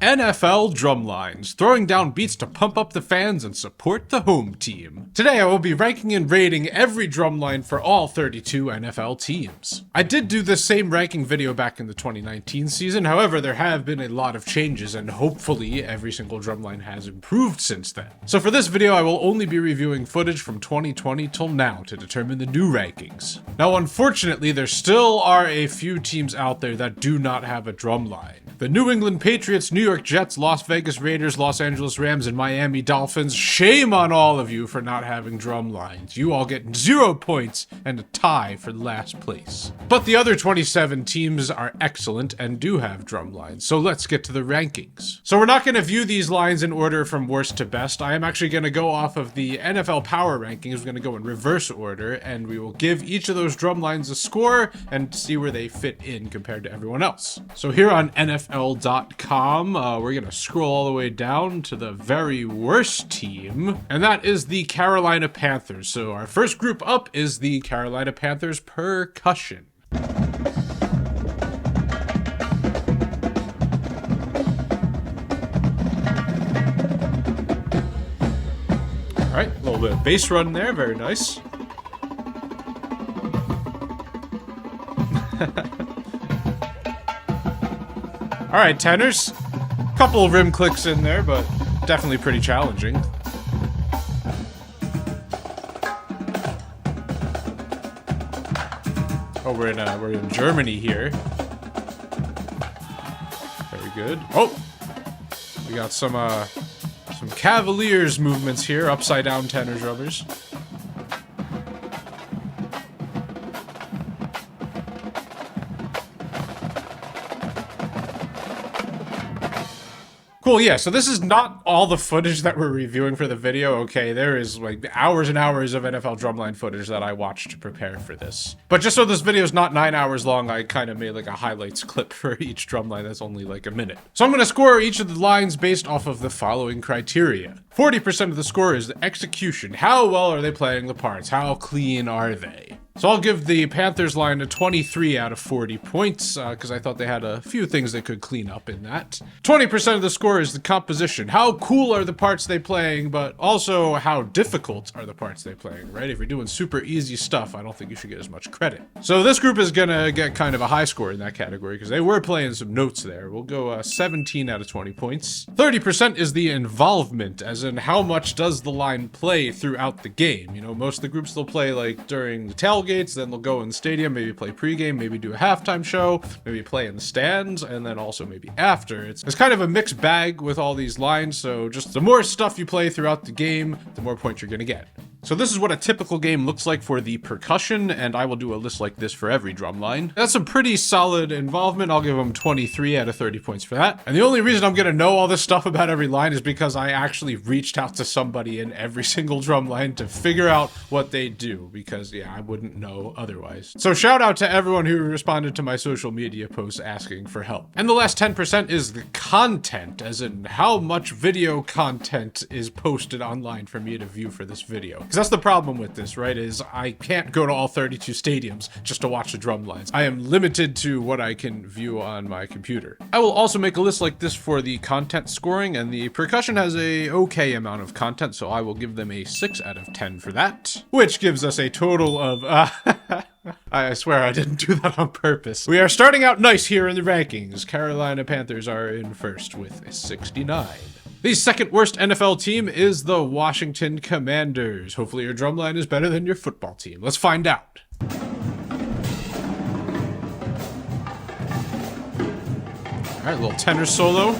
NFL Drumlines, throwing down beats to pump up the fans and support the home team. Today I will be ranking and rating every drumline for all 32 NFL teams. I did do this same ranking video back in the 2019 season, however there have been a lot of changes and hopefully every single drumline has improved since then. So for this video I will only be reviewing footage from 2020 till now to determine the new rankings. Now unfortunately there still are a few teams out there that do not have a drumline. The New England Patriots, New York Jets, Las Vegas Raiders, Los Angeles Rams, and Miami Dolphins. Shame on all of you for not having drum lines. You all get 0 points and a tie for last place. But the other 27 teams are excellent and do have drum lines, so let's get to the rankings. So we're not going to view these lines in order from worst to best. I am actually going to go off of the NFL Power Rankings. We're going to go in reverse order, and we will give each of those drum lines a score and see where they fit in compared to everyone else. So here on NFL.com, we're going to scroll all the way down to the very worst team, and that is the Carolina Panthers. So our first group up is the Carolina Panthers percussion. All right, a little bit of bass run there, very nice. All right, tenors. Couple of rim clicks in there, but definitely pretty challenging. Oh, we're in Germany here. Very good. Oh, we got some Cavaliers movements here. Upside down tenor drummers. Cool, yeah, so this is not all the footage that we're reviewing for the video, okay? There is like hours and hours of NFL drumline footage that I watched to prepare for this. But just so this video is not 9 hours long, I kind of made like a highlights clip for each drumline that's only like a minute. So I'm going to score each of the lines based off of the following criteria. 40% of the score is the execution. How well are they playing the parts? How clean are they? So I'll give the Panthers line a 23 out of 40 points, because I thought they had a few things they could clean up in that. 20% of the score is the composition. How cool are the parts they playing, but also how difficult are the parts they playing, right? If you're doing super easy stuff, I don't think you should get as much credit. So this group is gonna get kind of a high score in that category, because they were playing some notes there. We'll go 17 out of 20 points. 30% is the involvement, as in how much does the line play throughout the game? You know, most of the groups they'll play like during the tailgates, then they'll go in the stadium, maybe play pregame, maybe do a halftime show, maybe play in the stands, and then also maybe after. It's kind of a mixed bag with all these lines, so just the more stuff you play throughout the game, the more points you're gonna get. So this is what a typical game looks like for the percussion, and I will do a list like this for every drum line. That's some pretty solid involvement. I'll give them 23 out of 30 points for that. And the only reason I'm gonna know all this stuff about every line is because I actually reached out to somebody in every single drum line to figure out what they do, because yeah, I wouldn't know otherwise. So shout out to everyone who responded to my social media posts asking for help. And the last 10% is the content, as in how much video content is posted online for me to view for this video. That's the problem with this, right, is I can't go to all 32 stadiums just to watch the drum lines. I am limited to what I can view on my computer. I will also make a list like this for the content scoring, and the percussion has a okay amount of content, so I will give them a 6 out of 10 for that, which gives us a total of, I swear I didn't do that on purpose. We are starting out nice here in the rankings. Carolina Panthers are in first with a 69. The second worst NFL team is the Washington Commanders. Hopefully your drumline is better than your football team. Let's find out. All right, a little tenor solo.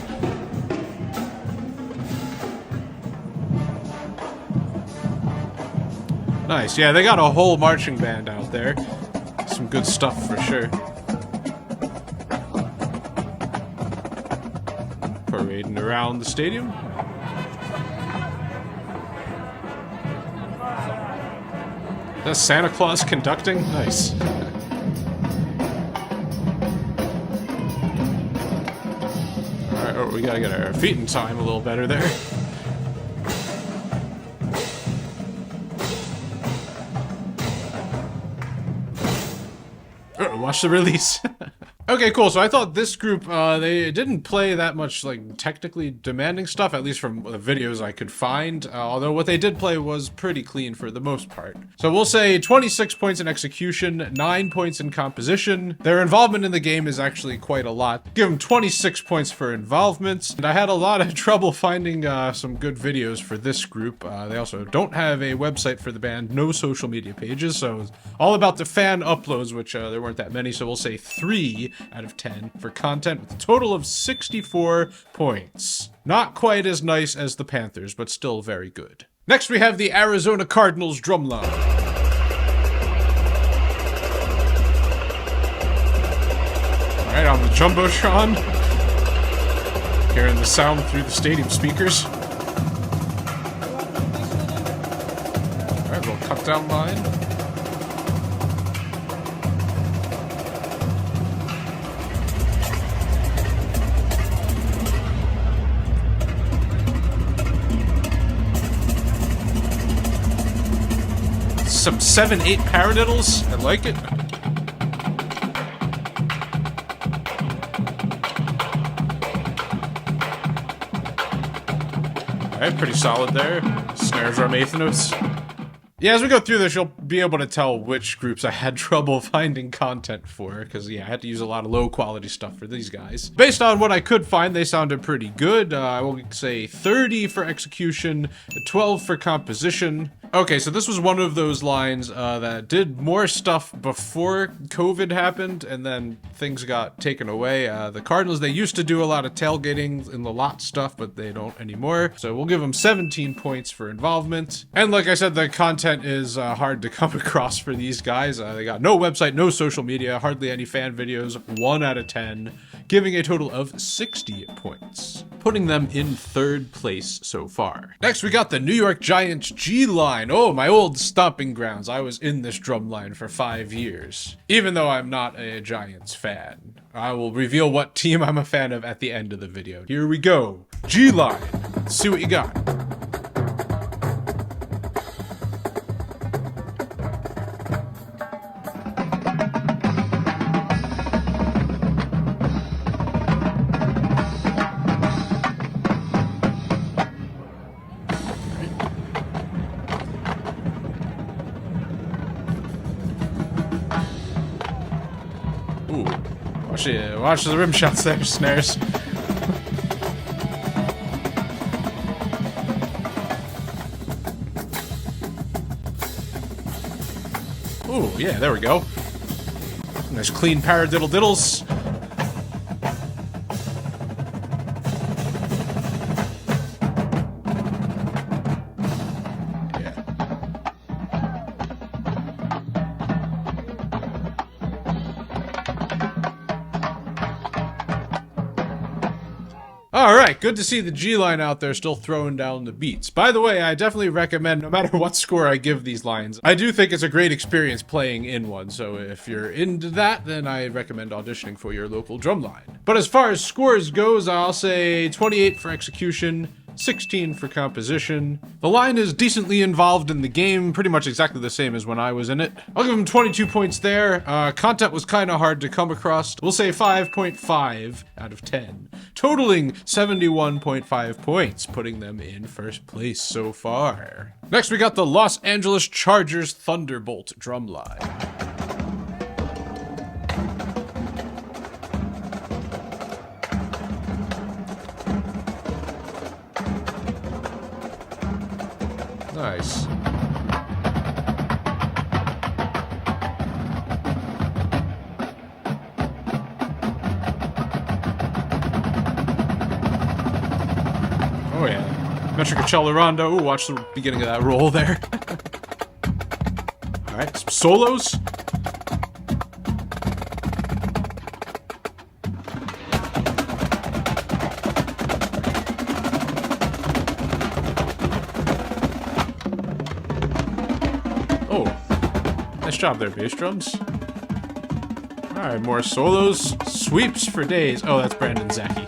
Nice, yeah, they got a whole marching band out there. Some good stuff for sure. Parading around the stadium. That's Santa Claus conducting? Nice. Alright, oh, we gotta get our feet in time a little better there. Watch the release. Okay, cool. So I thought this group, they didn't play that much, like, technically demanding stuff, at least from the videos I could find. Although what they did play was pretty clean for the most part. So we'll say 26 points in execution, 9 points in composition. Their involvement in the game is actually quite a lot. Give them 26 points for involvement. And I had a lot of trouble finding some good videos for this group. They also don't have a website for the band, no social media pages. So it's all about the fan uploads, which there weren't that many. So we'll say 3 out of 10 for content with a total of 64 points. Not quite as nice as the Panthers, but still very good. Next we have the Arizona Cardinals Drumline. Alright, on the Jumbotron. Hearing the sound through the stadium speakers. Alright, little cut down line. Some 7/8 paradiddles. I like it. Alright, pretty solid there. Snare drum eighth notes. Yeah, as we go through this, you'll be able to tell which groups I had trouble finding content for, because, yeah, I had to use a lot of low-quality stuff for these guys. Based on what I could find, they sounded pretty good. I will say 30 for execution, 12 for composition. Okay, so this was one of those lines that did more stuff before COVID happened, and then things got taken away. The Cardinals, they used to do a lot of tailgating in the lot stuff, but they don't anymore. So we'll give them 17 points for involvement. And like I said, the content is hard to come across for these guys. They got no website, no social media, hardly any fan videos, 1 out of 10, giving a total of 60 points, putting them in 3rd place so far. Next, we got the New York Giants G-Line. Oh, my old stomping grounds. I was in this drum line for 5 years. Even though I'm not a Giants fan. I will reveal what team I'm a fan of at the end of the video. Here we go. G-Line. Let's see what you got. Watch the rim shots there, Snares. Ooh, yeah, there we go. Nice clean paradiddle diddles. Alright, good to see the G-Line out there still throwing down the beats. By the way, I definitely recommend, no matter what score I give these lines, I do think it's a great experience playing in one, so if you're into that, then I recommend auditioning for your local drum line. But as far as scores goes, I'll say 28 for execution, 16 for composition. The line is decently involved in the game, pretty much exactly the same as when I was in it. I'll give him 22 points there. Content was kind of hard to come across. We'll say 5.5 out of 10, totaling 71.5 points, putting them in 1st place so far. Next, we got the Los Angeles Chargers Thunderbolt Drumline. Nice. Oh yeah. Metric Accelerando. Ooh, watch the beginning of that roll there. Alright, some solos. Nice job there, bass drums. Alright, more solos. Sweeps for days. Oh, that's Brandon Zachy.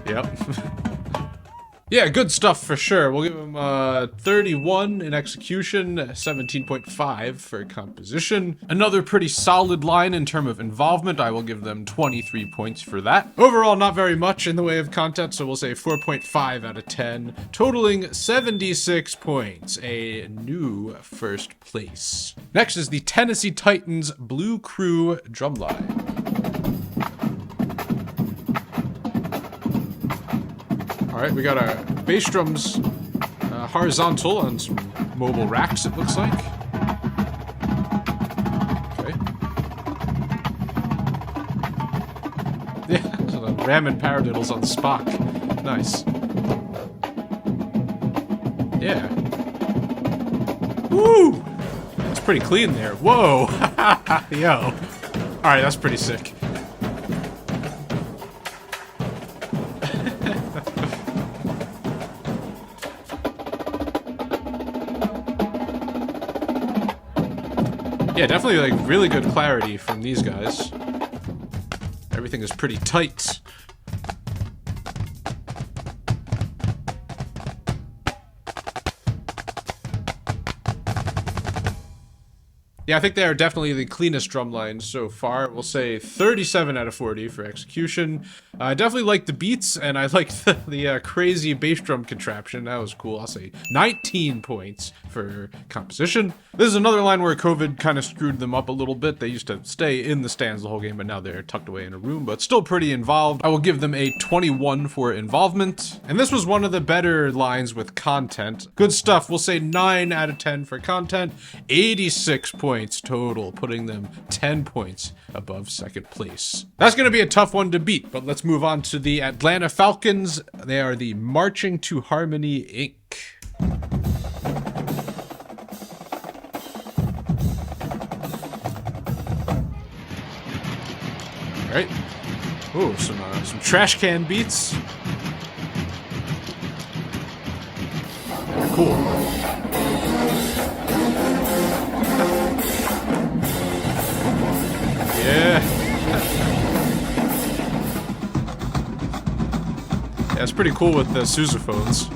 Yep. Yeah, good stuff for sure. We'll give them 31 in execution, 17.5 for composition. Another pretty solid line in terms of involvement. I will give them 23 points for that. Overall, not very much in the way of content, so we'll say 4.5 out of 10, totaling 76 points, a new first place. Next is the Tennessee Titans Blue Crew Drumline. All right, we got our bass drums horizontal on some mobile racks, it looks like. Okay. Yeah, so the ramming paradiddles on Spock. Nice. Yeah. Woo! It's pretty clean there. Whoa! Yo. All right, that's pretty sick. Yeah, definitely like really good clarity from these guys. Everything is pretty tight. Yeah, I think they are definitely the cleanest drum lines so far. We'll say 37 out of 40 for execution. I definitely like the beats, and I like the crazy bass drum contraption. That was cool. I'll say 19 points for composition. This is another line where COVID kind of screwed them up a little bit. They used to stay in the stands the whole game, but now they're tucked away in a room, but still pretty involved. I will give them a 21 for involvement. And this was one of the better lines with content. Good stuff. We'll say 9 out of 10 for content. 86 points total, putting them 10 points above second place. That's going to be a tough one to beat, but let's move on to the Atlanta Falcons. They are the Marching to Harmony, Inc. All right. Ooh, some trash can beats. Very cool. Yeah. Yeah, it's pretty cool with the sousaphones.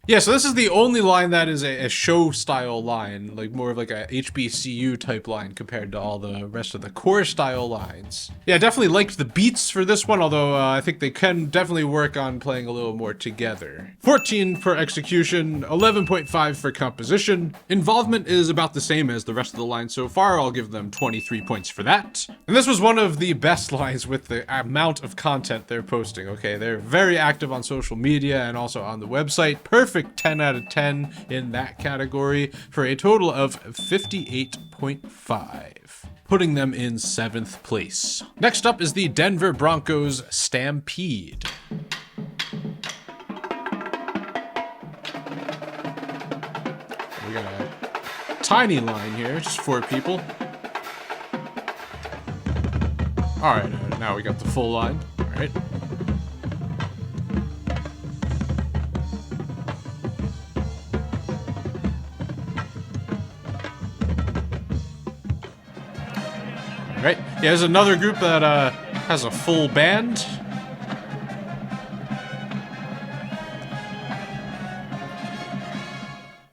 Yeah, so this is the only line that is a show-style line, like more of like a HBCU type line compared to all the rest of the core-style lines. Yeah, I definitely liked the beats for this one, although I think they can definitely work on playing a little more together. 14 for execution, 11.5 for composition. Involvement is about the same as the rest of the line so far. I'll give them 23 points for that. And this was one of the best lines with the amount of content they're posting, okay? They're very active on social media and also on the website. Perfect 10 out of 10 in that category for a total of 58.5, putting them in 7th place. Next up is the Denver Broncos Stampede. We got a tiny line here, just 4 people. All right, now we got the full line. All right. Right. Yeah, there's another group that has a full band.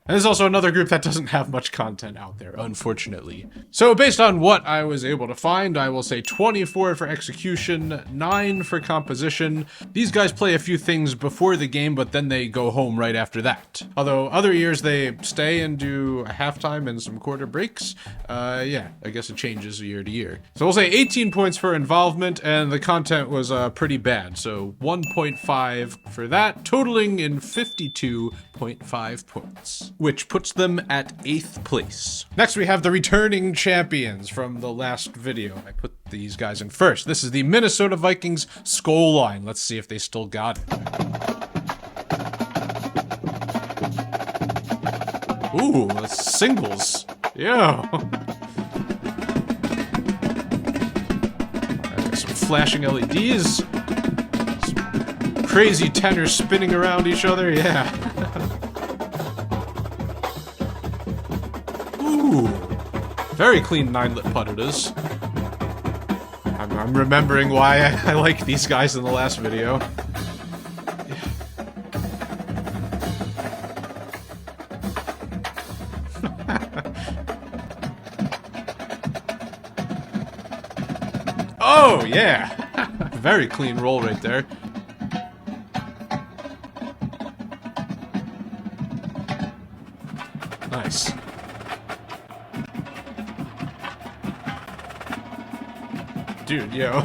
And there's also another group that doesn't have much content out there, unfortunately. So based on what I was able to find, I will say 24 for execution, 9 for composition. These guys play a few things before the game, but then they go home right after that. Although other years they stay and do a halftime and some quarter breaks. Yeah, I guess it changes year to year. So we'll say 18 points for involvement, and the content was pretty bad. So 1.5 for that, totaling in 52.5 points, which puts them at 8th place. Next, we have the returning champions from the last video. I put these guys in first. This is the Minnesota Vikings Skull line. Let's see if they still got it. Ooh, that's singles. Yeah. Some flashing LEDs. Some crazy tenors spinning around each other. Yeah. Ooh. Very clean 9-lit putt it is. I'm remembering why I like these guys in the last video. Oh, yeah! Very clean roll right there. Nice. Dude, yo.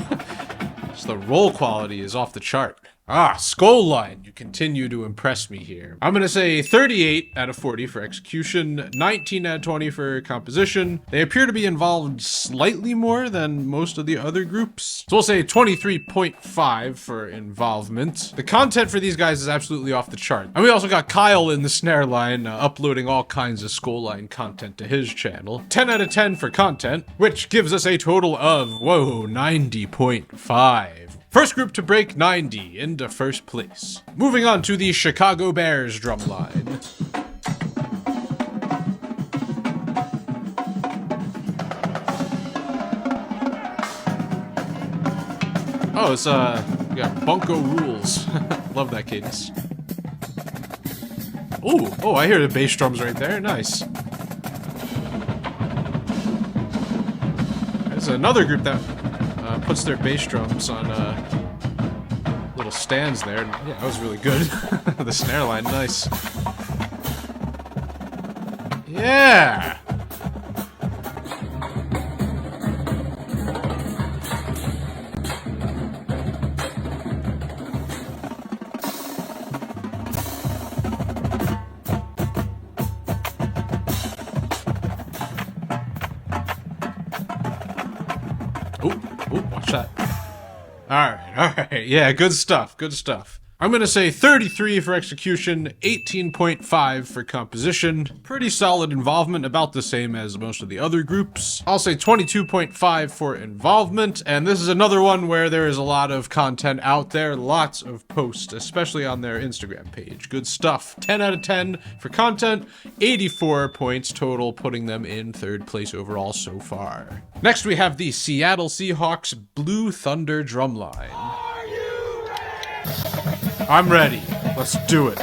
Just the roll quality is off the chart. Ah, Skull Line, you continue to impress me here. I'm gonna say 38 out of 40 for execution, 19 out of 20 for composition. They appear to be involved slightly more than most of the other groups. So we'll say 23.5 for involvement. The content for these guys is absolutely off the chart. And we also got Kyle in the snare line, uploading all kinds of Skull Line content to his channel. 10 out of 10 for content, which gives us a total of, whoa, 90.5. First group to break 90 into first place. Moving on to the Chicago Bears drumline. Oh, it's yeah, Bunko Rules. Love that cadence. Ooh, oh, I hear the bass drums right there. Nice. There's another group that puts their bass drums on little stands there. Yeah, that was really good. The snare line, nice. Yeah! Watch that. Alright, yeah, good stuff, good stuff. I'm gonna say 33 for execution, 18.5 for composition. Pretty solid involvement, about the same as most of the other groups. I'll say 22.5 for involvement, and this is another one where there is a lot of content out there, lots of posts, especially on their Instagram page. Good stuff. 10 out of 10 for content, 84 points total, putting them in third place overall so far. Next we have the Seattle Seahawks Blue Thunder drumline. I'm ready. Let's do it.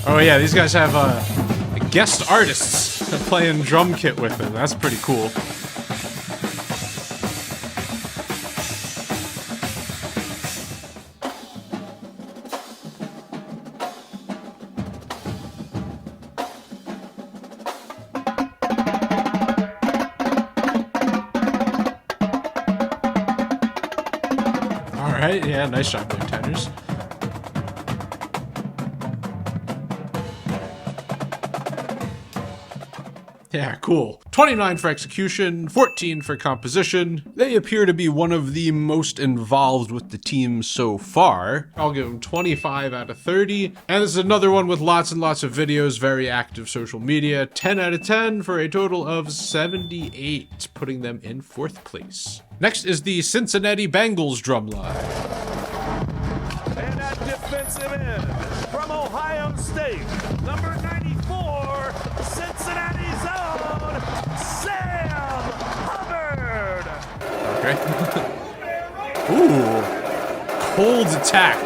Oh yeah, these guys have guest artists playing drum kit with them. That's pretty cool. Alright, yeah, nice job there, tenors. Yeah, cool. 29 for execution, 14 for composition. They appear to be one of the most involved with the team so far. I'll give them 25 out of 30. And this is another one with lots and lots of videos, very active social media. 10 out of 10 for a total of 78, putting them in fourth place. Next is the Cincinnati Bengals drumline. And at defensive end, from Ohio State, number 94, Cincinnati's own, Sam Hubbard. Okay. Ooh. Cold attack.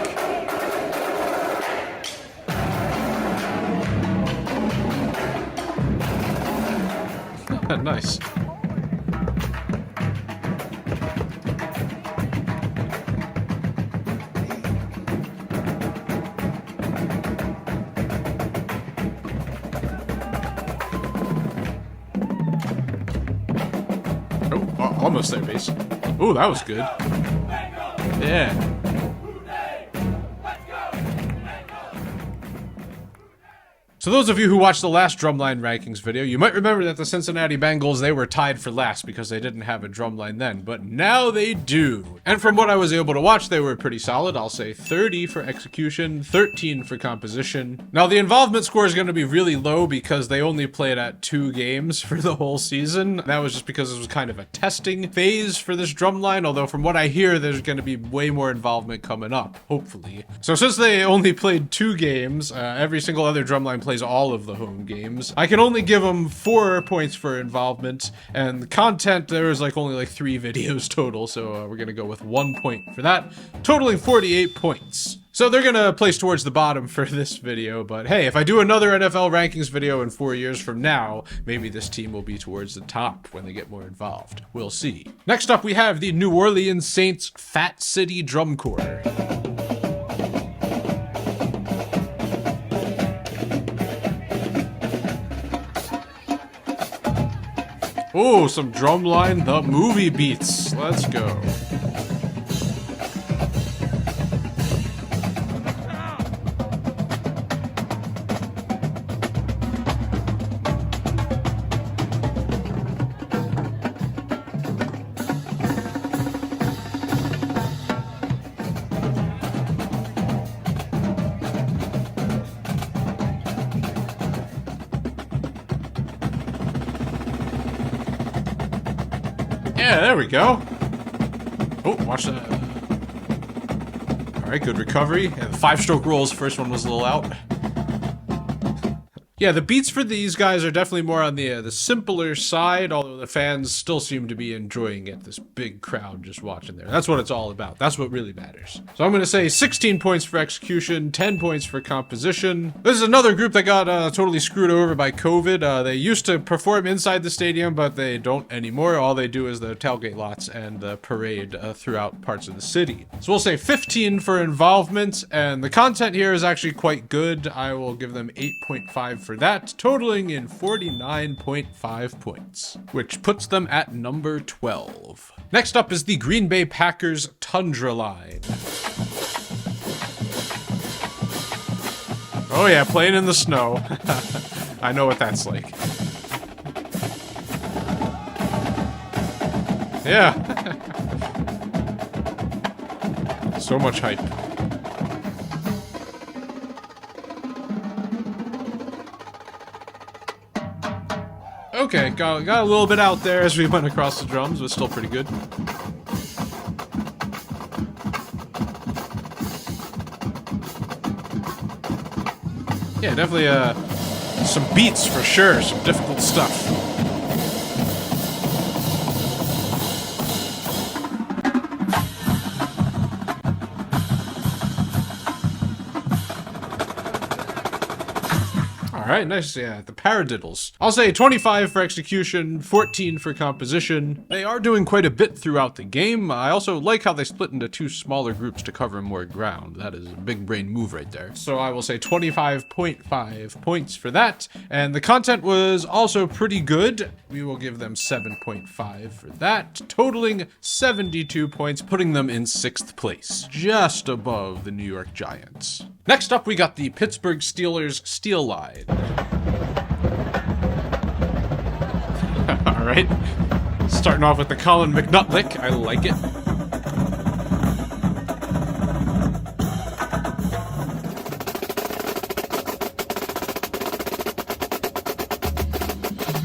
Nice. Almost there, base. Ooh, that was good. Yeah. So those of you who watched the last Drumline rankings video, you might remember that the Cincinnati Bengals, they were tied for last because they didn't have a Drumline then, but now they do. And from what I was able to watch, they were pretty solid. I'll say 30 for execution, 13 for composition. Now the involvement score is going to be really low because they only played at 2 games for the whole season. That was just because it was kind of a testing phase for this Drumline, although from what I hear, there's going to be way more involvement coming up, hopefully. So since they only played 2 games, every single other Drumline plays all of the home games, I can only give them 4 points for involvement, and the content, there was only like 3 videos total, so we're gonna go with 1 point for that, totaling 48 points. So they're gonna place towards the bottom for this video, but hey, if I do another NFL rankings video in 4 years from now, maybe this team will be towards the top when they get more involved. We'll see. Next up, we have the New Orleans Saints Fat City Drum Corps. Oh, some Drumline the movie beats. Let's go. Yeah, there we go. Oh, watch that. All right, good recovery. Yeah, the 5-stroke rolls. First one was a little out. Yeah, the beats for these guys are definitely more on the simpler side, although the fans still seem to be enjoying it. This big crowd just watching there. That's what it's all about. That's what really matters. So I'm going to say 16 points for execution, 10 points for composition. This is another group that got totally screwed over by COVID. They used to perform inside the stadium, but they don't anymore. All they do is the tailgate lots and the parade throughout parts of the city. So we'll say 15 for involvement, and the content here is actually quite good. I will give them 8.5 for that, totaling in 49.5 points, which puts them at number 12. Next up is the Green Bay Packers Tundra Line. Oh yeah, playing in the snow. I know what that's like. Yeah. So much hype. Okay, got a little bit out there as we went across the drums, but still pretty good. Yeah, definitely some beats for sure, some difficult stuff. Alright, nice, yeah, the paradiddles. I'll say 25 for execution, 14 for composition. They are doing quite a bit throughout the game. I also like how they split into 2 smaller groups to cover more ground. That is a big brain move right there. So I will say 25.5 points for that. And the content was also pretty good. We will give them 7.5 for that, totaling 72 points, putting them in 6th place, just above the New York Giants. Next up, we got the Pittsburgh Steelers Steel Line. All right, starting off with the Colin McNutlick. I like it.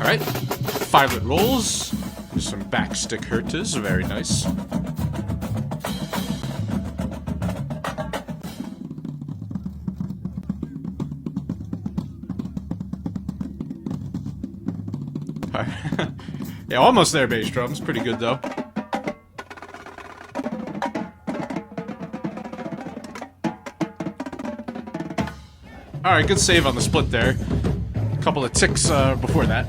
All right, 5-lit rolls. Some backstick hurtas, very nice. Yeah, almost there, bass drums. Pretty good, though. Alright, good save on the split there. A couple of ticks before that.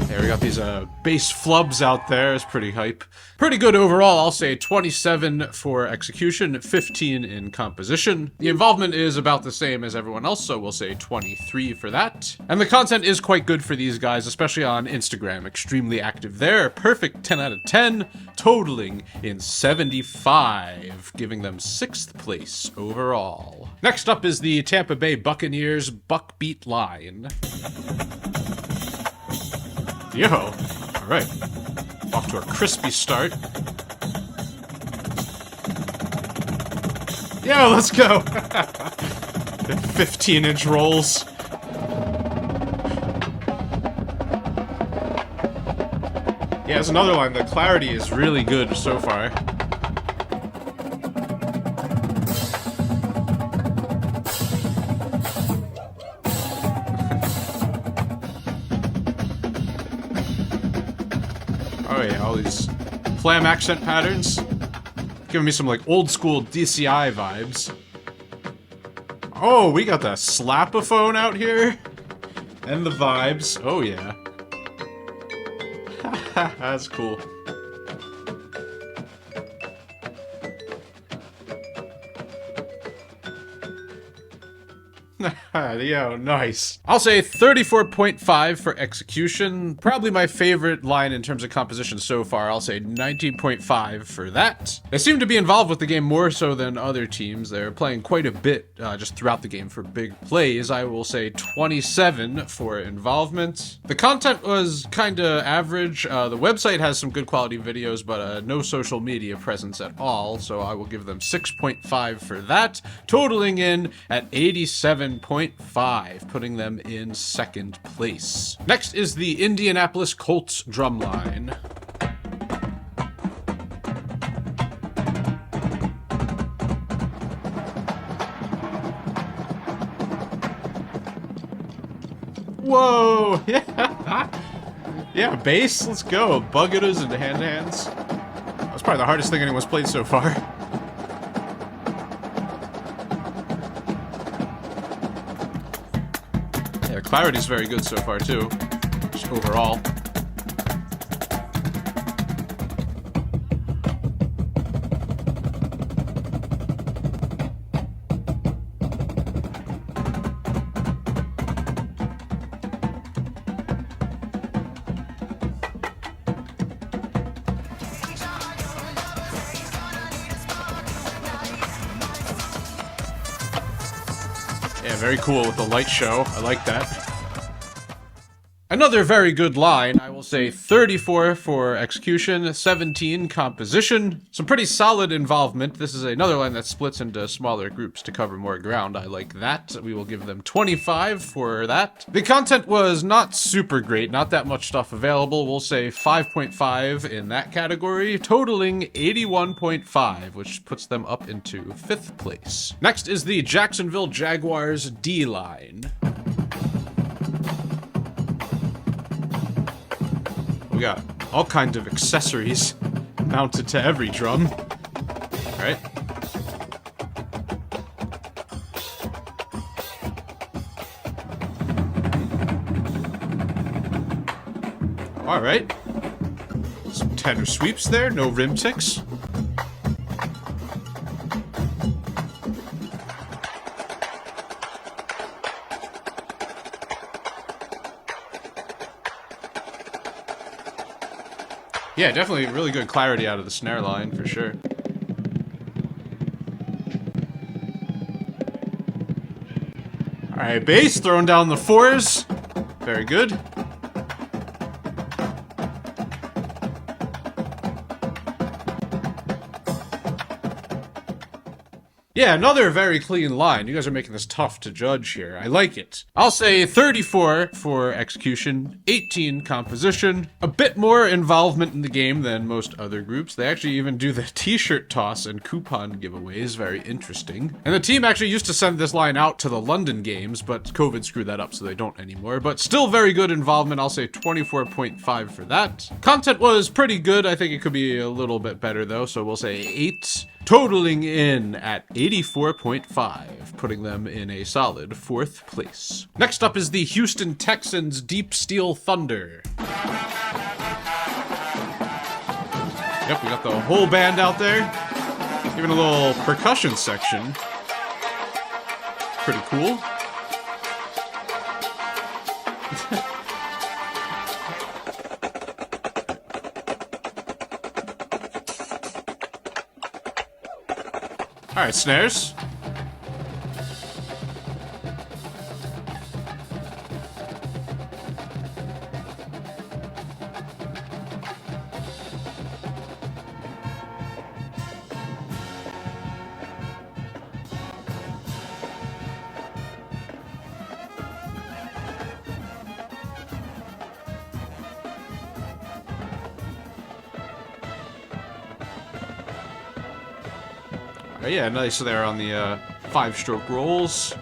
There Yeah, we got these base flubs out there. It's pretty hype. Pretty good overall. I'll say 27 for execution, 15 in composition. The involvement is about the same as everyone else, so we'll say 23 for that. And the content is quite good for these guys, especially on Instagram. Extremely active there. Perfect 10 out of 10, totaling in 75, giving them 6th place overall. Next up is the Tampa Bay Buccaneers Buckbeat line. Yo, all right, off to a crispy start. Yo, let's go. 15-inch rolls. Yeah, it's another line. The clarity is really good so far. Oh yeah, all these flam accent patterns. Giving me some like old school DCI vibes. Oh, we got the slapophone out here. And the vibes. Oh yeah. That's cool. Yo, nice. I'll say 34.5 for execution. Probably my favorite line in terms of composition so far. I'll say 19.5 for that. They seem to be involved with the game more so than other teams. They're playing quite a bit just throughout the game for big plays. I will say 27 for involvement. The content was kind of average. The website has some good quality videos, but no social media presence at all. So I will give them 6.5 for that, totaling in at 87.5, putting them in 2nd place. Next is the Indianapolis Colts Drumline. Whoa! Yeah! Yeah, bass, let's go. Buggetters and hand-hands. That's probably the hardest thing anyone's played so far. Yeah, clarity's very good so far, too. Just overall. Yeah, very cool with the light show. I like that. Another very good line. I will say 34 for execution, 17 composition. Some pretty solid involvement. This is another line that splits into smaller groups to cover more ground. I like that. We will give them 25 for that. The content was not super great, not that much stuff available. We'll say 5.5 in that category, totaling 81.5, which puts them up into 5th place. Next is the Jacksonville Jaguars D line. We got all kinds of accessories mounted to every drum. All right. All right. Some tenor sweeps there, no rim ticks. Yeah, definitely really good clarity out of the snare line, for sure. Alright, bass, throwing down the 4s. Very good. Yeah, another very clean line. You guys are making this tough to judge here. I like it. I'll say 34 for execution, 18 composition, a bit more involvement in the game than most other groups. They actually even do the t-shirt toss and coupon giveaways. Very interesting. And the team actually used to send this line out to the London games, but COVID screwed that up, so they don't anymore. But still very good involvement. I'll say 24.5 for that. Content was pretty good. I think it could be a little bit better, though, so we'll say 8. Totaling in at 84.5, putting them in a solid 4th place. Next up is the Houston Texans Deep Steel Thunder. Yep, we got the whole band out there. Even a little percussion section. Pretty cool. All right, snares. Yeah, nice there on the 5-stroke rolls.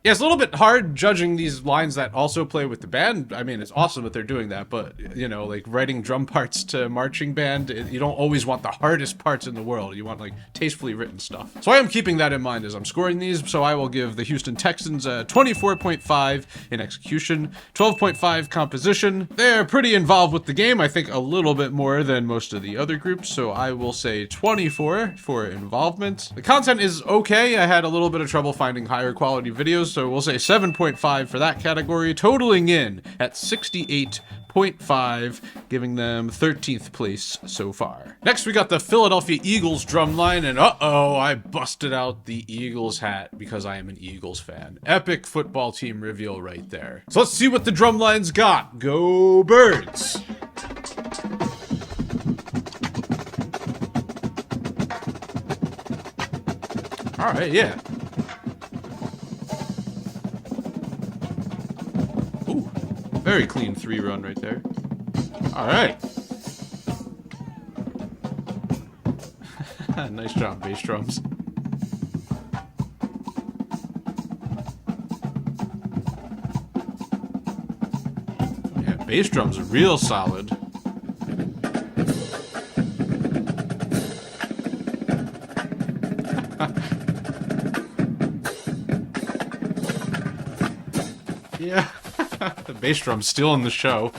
Yeah, it's a little bit hard judging these lines that also play with the band. I mean, it's awesome that they're doing that, but, you know, like, writing drum parts to marching band, you don't always want the hardest parts in the world. You want, like, tastefully written stuff. So I am keeping that in mind as I'm scoring these, so I will give the Houston Texans a 24.5 in execution, 12.5 composition. They're pretty involved with the game, I think a little bit more than most of the other groups, so I will say 24 for involvement. The content is okay. I had a little bit of trouble finding higher quality videos, so we'll say 7.5 for that category, totaling in at 68.5, giving them 13th place so far. Next, we got the Philadelphia Eagles drumline, and uh-oh, I busted out the Eagles hat because I am an Eagles fan. Epic football team reveal right there. So let's see what the drumline's got. Go Birds! All right, yeah. Very clean 3-run right there. All right. Nice job, bass drums. Yeah, bass drums are real solid. Yeah. The bass drum's still in the show.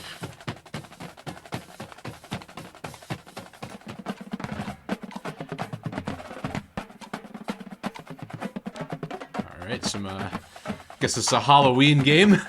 Alright, guess it's a Halloween game.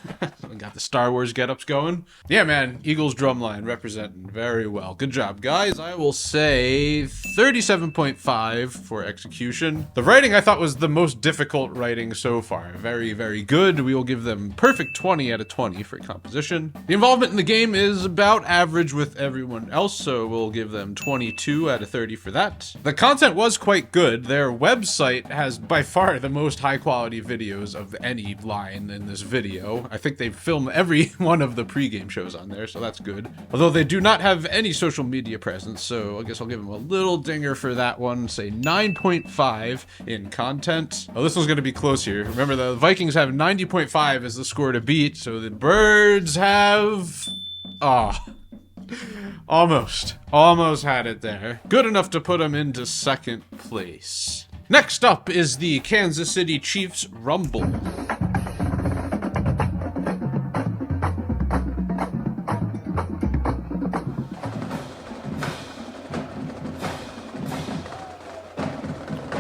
Got the Star Wars get-ups going. Yeah, man, Eagles drumline representing very well. Good job, guys. I will say 37.5 for execution. The writing I thought was the most difficult writing so far. Very, very good. We will give them perfect 20 out of 20 for composition. The involvement in the game is about average with everyone else, so we'll give them 22 out of 30 for that. The content was quite good. Their website has by far the most high-quality videos of any line in this video. I think they've filmed every one of the pregame shows on there, so that's good. Although they do not have any social media presence, so I guess I'll give them a little dinger for that one. Say 9.5 in content. Oh, this one's going to be close here. Remember, the Vikings have 90.5 as the score to beat, so the Birds have... almost had it there. Good enough to put them into second place. Next up is the Kansas City Chiefs Rumble.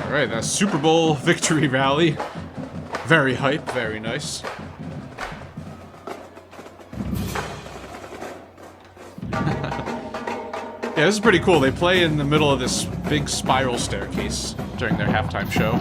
All right, that's Super Bowl victory rally. Very hype, very nice. Yeah, this is pretty cool. They play in the middle of this big spiral staircase during their halftime show.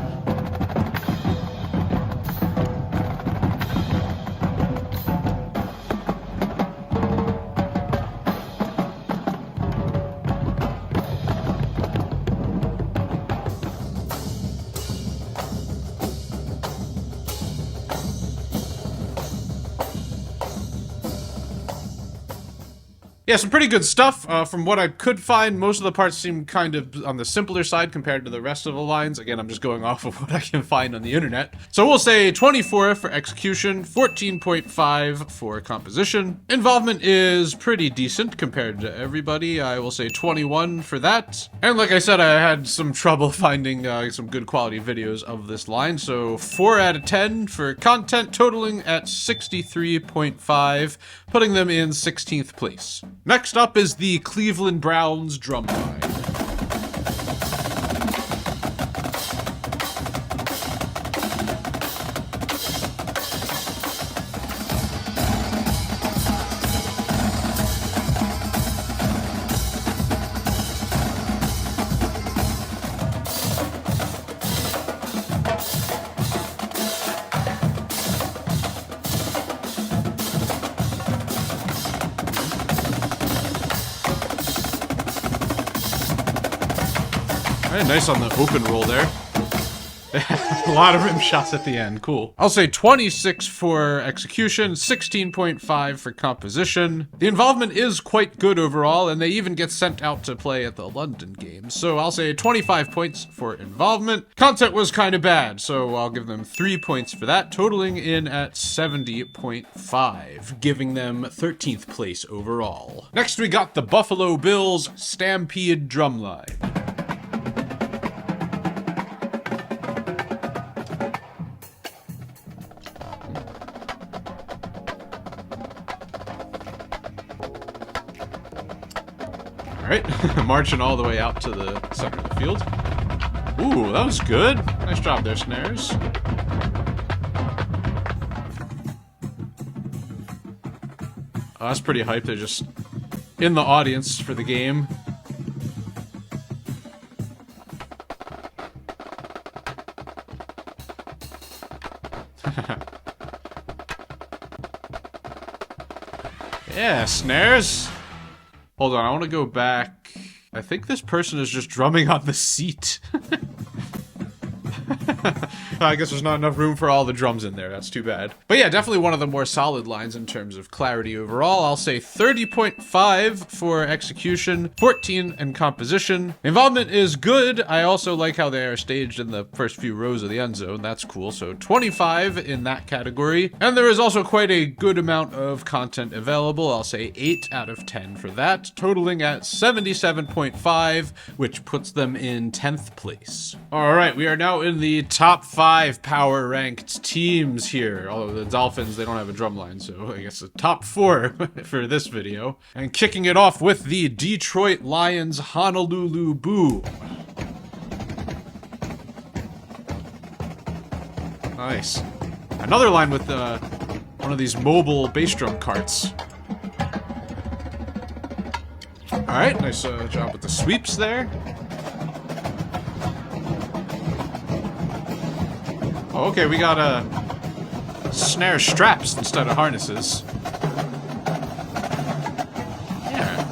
Yeah, some pretty good stuff. From what I could find, most of the parts seem kind of on the simpler side compared to the rest of the lines. Again, I'm just going off of what I can find on the internet. So we'll say 24 for execution, 14.5 for composition. Involvement is pretty decent compared to everybody. I will say 21 for that. And like I said, I had some trouble finding some good quality videos of this line. So 4 out of 10 for content, totaling at 63.5, putting them in 16th place. Next up is the Cleveland Browns Drumline. Nice on the open roll there. A lot of rim shots at the end. Cool. I'll say 26 for execution, 16.5 for composition. The involvement is quite good overall, and they even get sent out to play at the London games. So I'll say 25 points for involvement. Content was kind of bad, so I'll give them 3 points for that, totaling in at 70.5, giving them 13th place overall. Next, we got the Buffalo Bills Stampede Drumline. All right, marching all the way out to the center of the field. Ooh, that was good. Nice job there, Snares. Oh, that's pretty hype. They're just in the audience for the game. Yeah, Snares. Hold on, I want to go back. I think this person is just drumming on the seat. I guess there's not enough room for all the drums in there. That's too bad. But yeah, definitely one of the more solid lines in terms of clarity overall. I'll say 30.5 for execution, 14 in composition. Involvement is good. I also like how they are staged in the first few rows of the end zone. That's cool. So 25 in that category. And there is also quite a good amount of content available. I'll say 8 out of 10 for that, totaling at 77.5, which puts them in 10th place. All right, we are now in the top 5 power ranked teams here. Although the Dolphins, they don't have a drum line, so I guess the top 4 for this video. And kicking it off with the Detroit Lions Honolulu Boo. Nice. Another line with one of these mobile bass drum carts. All right, nice job with the sweeps there. Oh, okay, we got snare straps instead of harnesses. Yeah.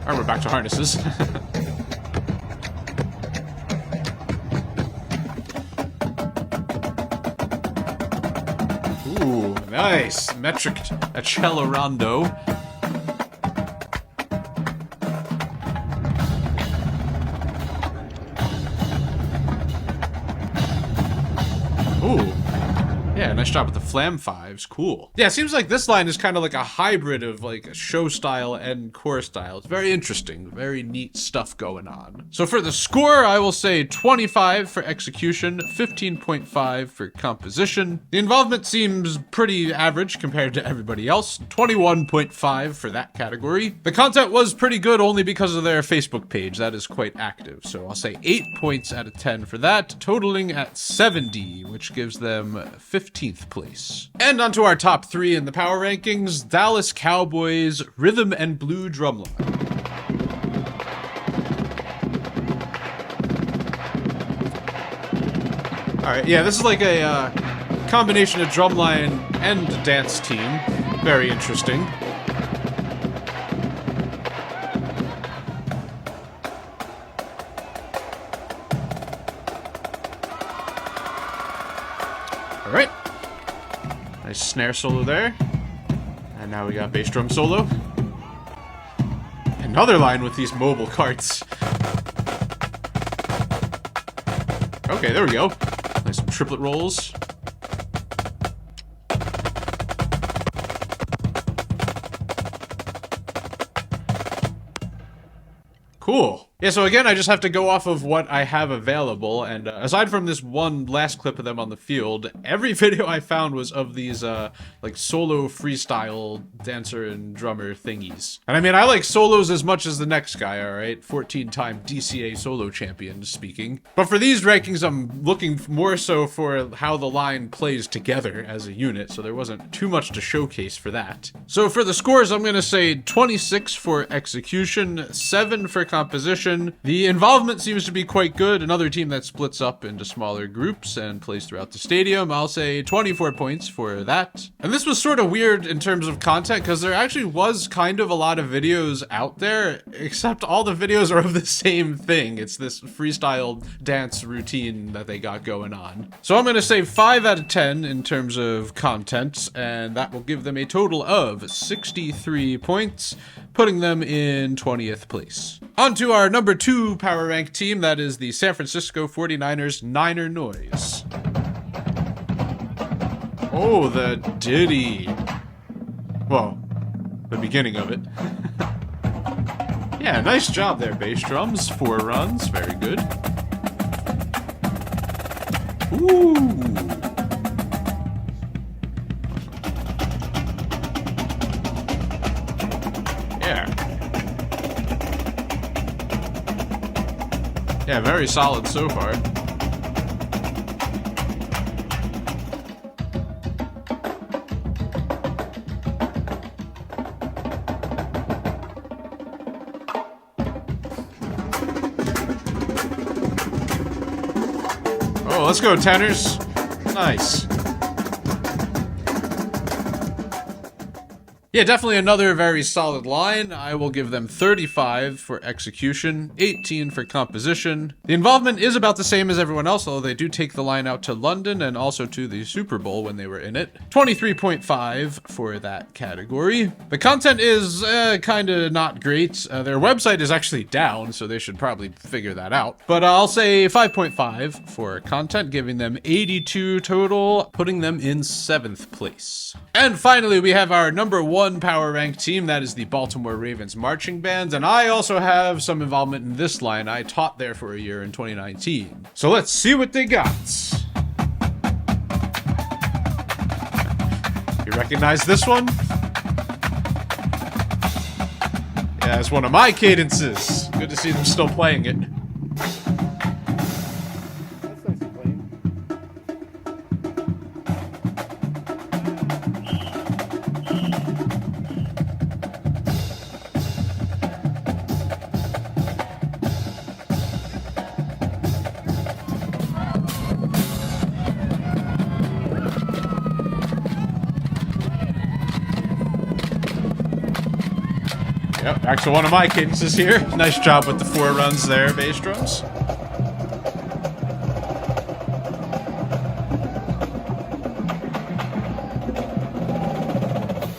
Alright, we're back to harnesses. Ooh, nice. Metric accelerando. Ooh. Yeah, nice job with the flam fives. Cool. Yeah, it seems like this line is kind of like a hybrid of like a show style and core style. It's very interesting. Very neat stuff going on. So for the score, I will say 25 for execution, 15.5 for composition. The involvement seems pretty average compared to everybody else. 21.5 for that category. The content was pretty good only because of their Facebook page. That is quite active. So I'll say 8 points out of 10 for that, totaling at 70, which gives them 15th place. And onto our top 3 in the power rankings, Dallas Cowboys Rhythm and Blue Drumline. All right, yeah, this is like a combination of drumline and dance team. Very interesting. All right. Nice snare solo there. And now we got bass drum solo. Another line with these mobile carts. Okay, there we go. Nice triplet rolls. Cool. Yeah, so again, I just have to go off of what I have available, and aside from this one last clip of them on the field, every video I found was of these, like, solo freestyle dancer and drummer thingies. And I mean, I like solos as much as the next guy, alright? 14-time DCA solo champion speaking. But for these rankings, I'm looking more so for how the line plays together as a unit, so there wasn't too much to showcase for that. So for the scores, I'm gonna say 26 for execution, 7 for composition. The involvement seems to be quite good. Another team that splits up into smaller groups and plays throughout the stadium. I'll say 24 points for that. And this was sort of weird in terms of content because there actually was kind of a lot of videos out there, except all the videos are of the same thing. It's this freestyle dance routine that they got going on. So I'm going to say 5 out of 10 in terms of content, and that will give them a total of 63 points, putting them in 20th place. On to our number 2 power rank team, that is the San Francisco 49ers Niner Noise. Oh, the ditty. Well, the beginning of it. Yeah, nice job there, bass drums. 4 runs, very good. Ooh. Yeah, very solid so far. Oh, let's go, Tanners. Nice. Yeah, definitely another very solid line. I will give them 35 for execution, 18 for composition. The involvement is about the same as everyone else, although they do take the line out to London and also to the Super Bowl when they were in it. 23.5 for that category. The content is kind of not great. Their website is actually down, so they should probably figure that out. But I'll say 5.5 for content, giving them 82 total, putting them in 7th place. And finally, we have our number 1 power rank team, that is the Baltimore Ravens marching band, and I also have some involvement in this line. I taught there for a year in 2019. So let's see what they got. You recognize this one? Yeah, it's one of my cadences. Good to see them still playing it. Yep, back to one of my cadences here. Nice job with the 4 runs there, bass drums.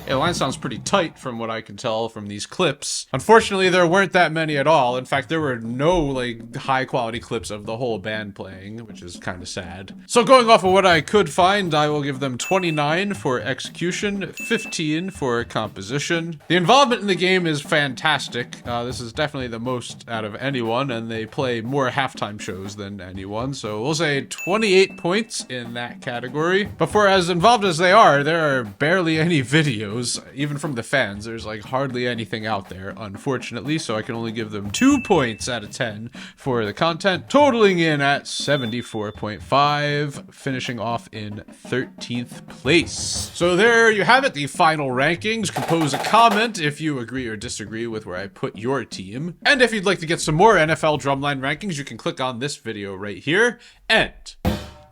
Yeah, the line sounds pretty tight from what I can tell from these clips. Unfortunately, there weren't that many at all. In fact, there were no like high quality clips of the whole band playing, which is kind of sad. So going off of what I could find, I will give them 29 for execution, 15 for composition. The involvement in the game is fantastic. This is definitely the most out of anyone, and they play more halftime shows than anyone. So we'll say 28 points in that category. But for as involved as they are, there are barely any videos. Even from the fans, there's like hardly anything out there, unfortunately, so I can only give them 2 points out of 10 for the content, totaling in at 74.5, finishing off in 13th place. So there you have it, the final rankings. Compose a comment if you agree or disagree with where I put your team. And if you'd like to get some more NFL Drumline rankings, you can click on this video right here, and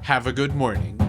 have a good morning.